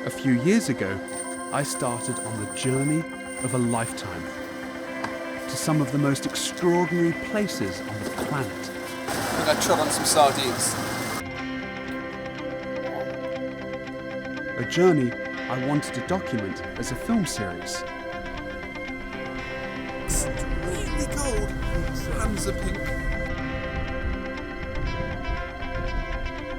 A few years ago, I started on the journey of a lifetime to some of the most extraordinary places on the planet. I think I trod on some sardines. A journey I wanted to document as a film series. It's really cold. Hands are pink.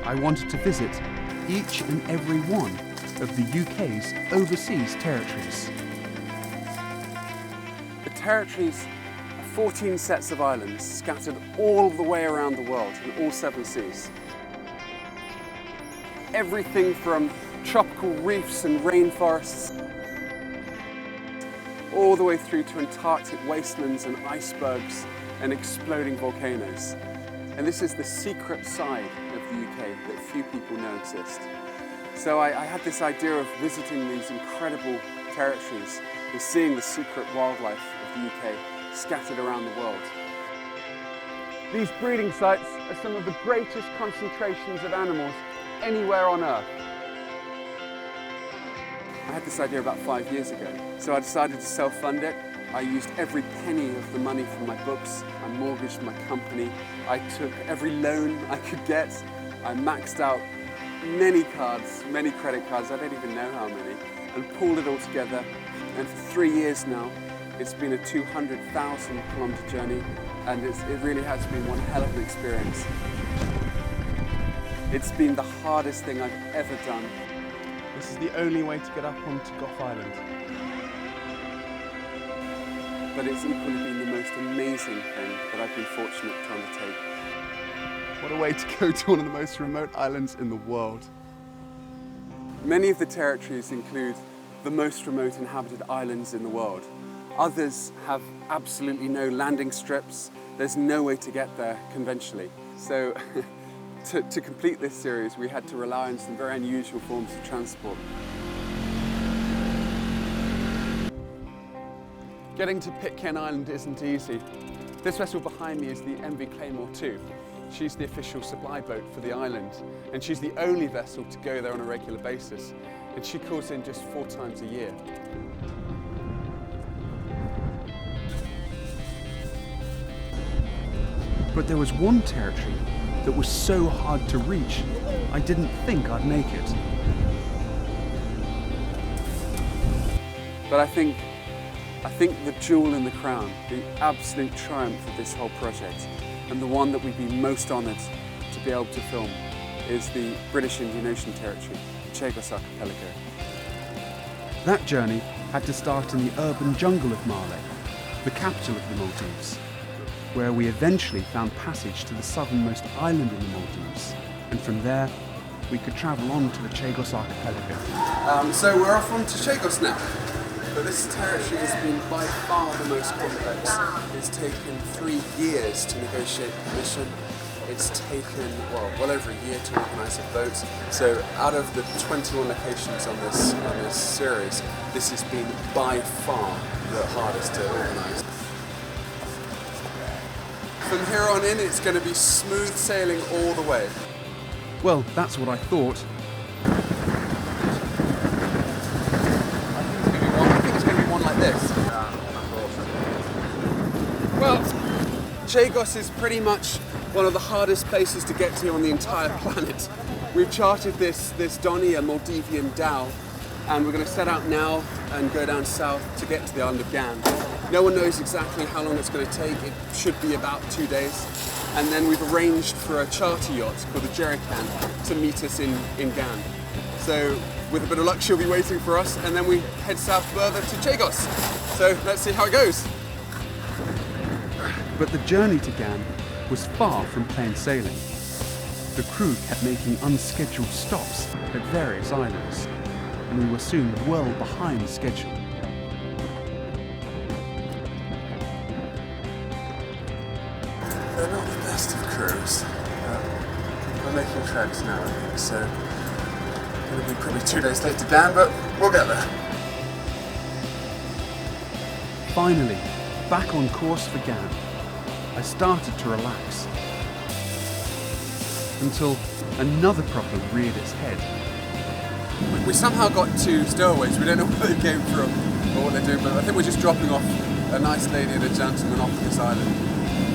I wanted to visit each and every one of the UK's overseas territories. The territories are 14 sets of islands scattered all the way around the world in all 7 seas. Everything from tropical reefs and rainforests all the way through to Antarctic wastelands and icebergs and exploding volcanoes. And this is the secret side of the UK that few people know exist. So I had this idea of visiting these incredible territories and seeing the secret wildlife of the UK scattered around the world. These breeding sites are some of the greatest concentrations of animals anywhere on Earth. I had this idea about 5 years ago, so I decided to self-fund it. I used every penny of the money from my books. I mortgaged my company. I took every loan I could get. I maxed out many cards, many credit cards, I don't even know how many, and pulled it all together. And for 3 years now, it's been a 200,000 kilometre journey, and it really has been one hell of an experience. It's been the hardest thing I've ever done. This is the only way to get up onto Gough Island. But it's equally been the most amazing thing that I've been fortunate to undertake. What a way to go to one of the most remote islands in the world. Many of the territories include the most remote inhabited islands in the world. Others have absolutely no landing strips. There's no way to get there conventionally. So to complete this series, we had to rely on some very unusual forms of transport. Getting to Pitcairn Island isn't easy. This vessel behind me is the MV Claymore 2. She's the official supply boat for the island, and she's the only vessel to go there on a regular basis, and she calls in just 4 times a year. But there was one territory that was so hard to reach, I didn't think I'd make it. But I think the jewel in the crown, the absolute triumph of this whole project, and the one that we'd be most honoured to be able to film, is the British Indian Ocean Territory, the Chagos archipelago. That journey had to start in the urban jungle of Male, the capital of the Maldives, where we eventually found passage to the southernmost island in the Maldives, and from there we could travel on to the Chagos archipelago. So we're off on to Chagos now. But this territory has been by far the most complex. It's taken 3 years to negotiate permission. It's taken, well over a year to organise a boat. So out of the 21 locations on this series, this has been by far the hardest to organise. From here on in, it's going to be smooth sailing all the way. Well, that's what I thought. Well, Chagos is pretty much one of the hardest places to get to on the entire planet. We've chartered this donny, a Maldivian dhow, and we're going to set out now and go down south to get to the island of Gan. No one knows exactly how long it's going to take. It should be about 2 days. And then we've arranged for a charter yacht called the Jerrycan to meet us in Gan. So with a bit of luck, she'll be waiting for us, and then we head south further to Chagos. So let's see how it goes. But the journey to Gan was far from plain sailing. The crew kept making unscheduled stops at various islands, and we were soon well behind schedule. They're not the best of crews. We're making tracks now, I think, so it'll be probably 2 days late to Gan, but we'll get there. Finally, back on course for Gan, I started to relax. Until another problem reared its head. We somehow got 2 stowaways. We don't know where they came from or what they're doing, but I think we're just dropping off a nice lady and a gentleman off this island,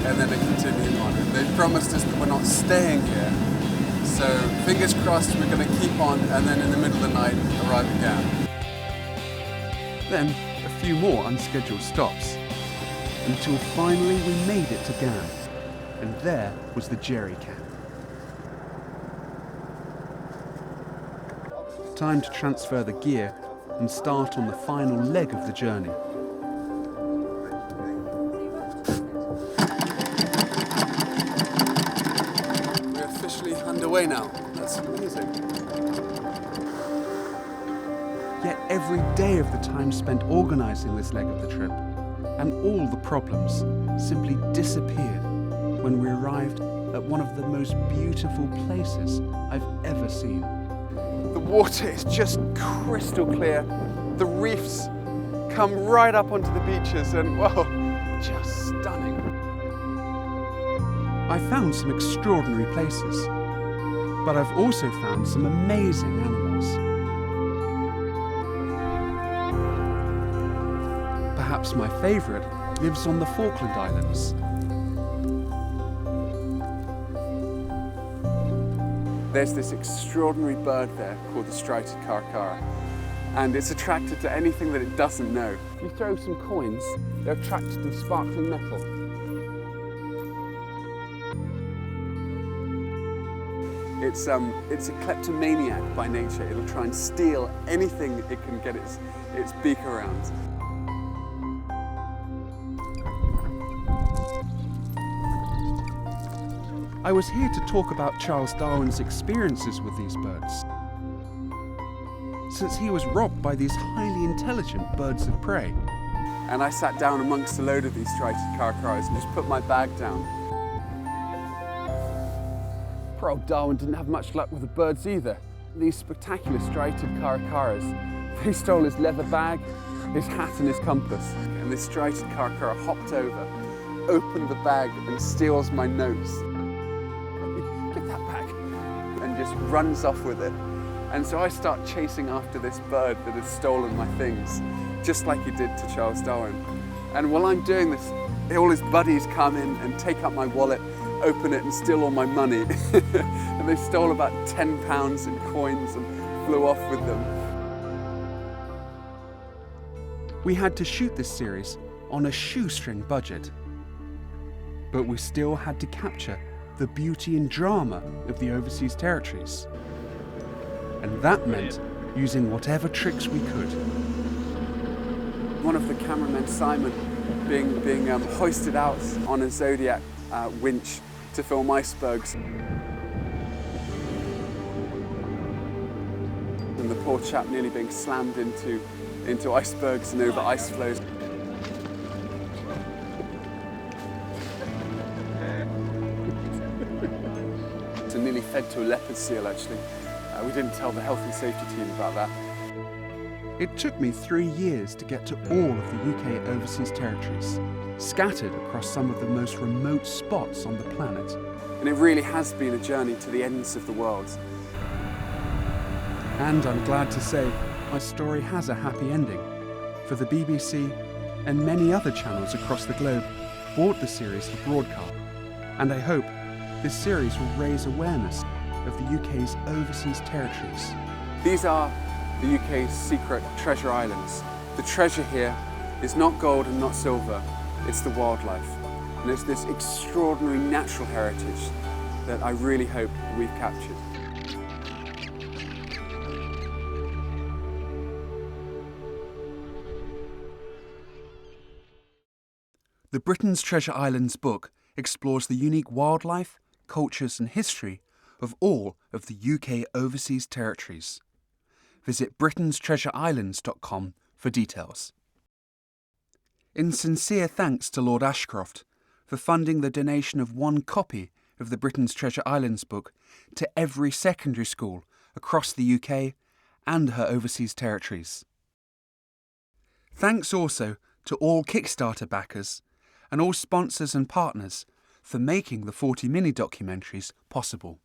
and then they're continuing on. And they promised us that we're not staying here, so fingers crossed we're going to keep on, and then in the middle of the night arrive again. Then a few more unscheduled stops, until finally we made it to Gam, and there was the jerry can. Time to transfer the gear and start on the final leg of the journey. We're officially underway now. That's amazing. Yet every day of the time spent organising this leg of the trip, and all the problems, simply disappeared when we arrived at one of the most beautiful places I've ever seen. The water is just crystal clear. The reefs come right up onto the beaches and, whoa, just stunning. I found some extraordinary places, but I've also found some amazing animals. Perhaps my favourite lives on the Falkland Islands. There's this extraordinary bird there called the striated caracara, and it's attracted to anything that it doesn't know. If you throw some coins, they're attracted to sparkling metal. It's a kleptomaniac by nature. It'll try and steal anything it can get its beak around. I was here to talk about Charles Darwin's experiences with these birds, since he was robbed by these highly intelligent birds of prey. And I sat down amongst a load of these striated caracaras and just put my bag down. Poor old Darwin didn't have much luck with the birds either. These spectacular striated caracaras, they stole his leather bag, his hat and his compass. And this striated caracara hopped over, opened the bag and steals my notes. Give that back. And just runs off with it. And so I start chasing after this bird that has stolen my things, just like he did to Charles Darwin. And while I'm doing this, all his buddies come in and take up my wallet, open it and steal all my money. And they stole about £10 in coins and flew off with them. We had to shoot this series on a shoestring budget, but we still had to capture the beauty and drama of the overseas territories. And that meant using whatever tricks we could. One of the cameramen, Simon, being hoisted out on a Zodiac winch to film icebergs. And the poor chap nearly being slammed into icebergs and over ice floes. So nearly fed to a leopard seal, actually. We didn't tell the health and safety team about that. It took me 3 years to get to all of the UK overseas territories, scattered across some of the most remote spots on the planet. And it really has been a journey to the ends of the world. And I'm glad to say my story has a happy ending, for the BBC and many other channels across the globe bought the series for broadcast, and I hope this series will raise awareness of the UK's overseas territories. These are the UK's secret treasure islands. The treasure here is not gold and not silver, it's the wildlife. And it's this extraordinary natural heritage that I really hope we've captured. The Britain's Treasure Islands book explores the unique wildlife, cultures and history of all of the UK overseas territories. Visit britain.treasureislands.com for details. In sincere thanks to Lord Ashcroft for funding the donation of 1 copy of the Britain's Treasure Islands book to every secondary school across the UK and her overseas territories. Thanks also to all Kickstarter backers and all sponsors and partners for making the 40 mini-documentaries possible.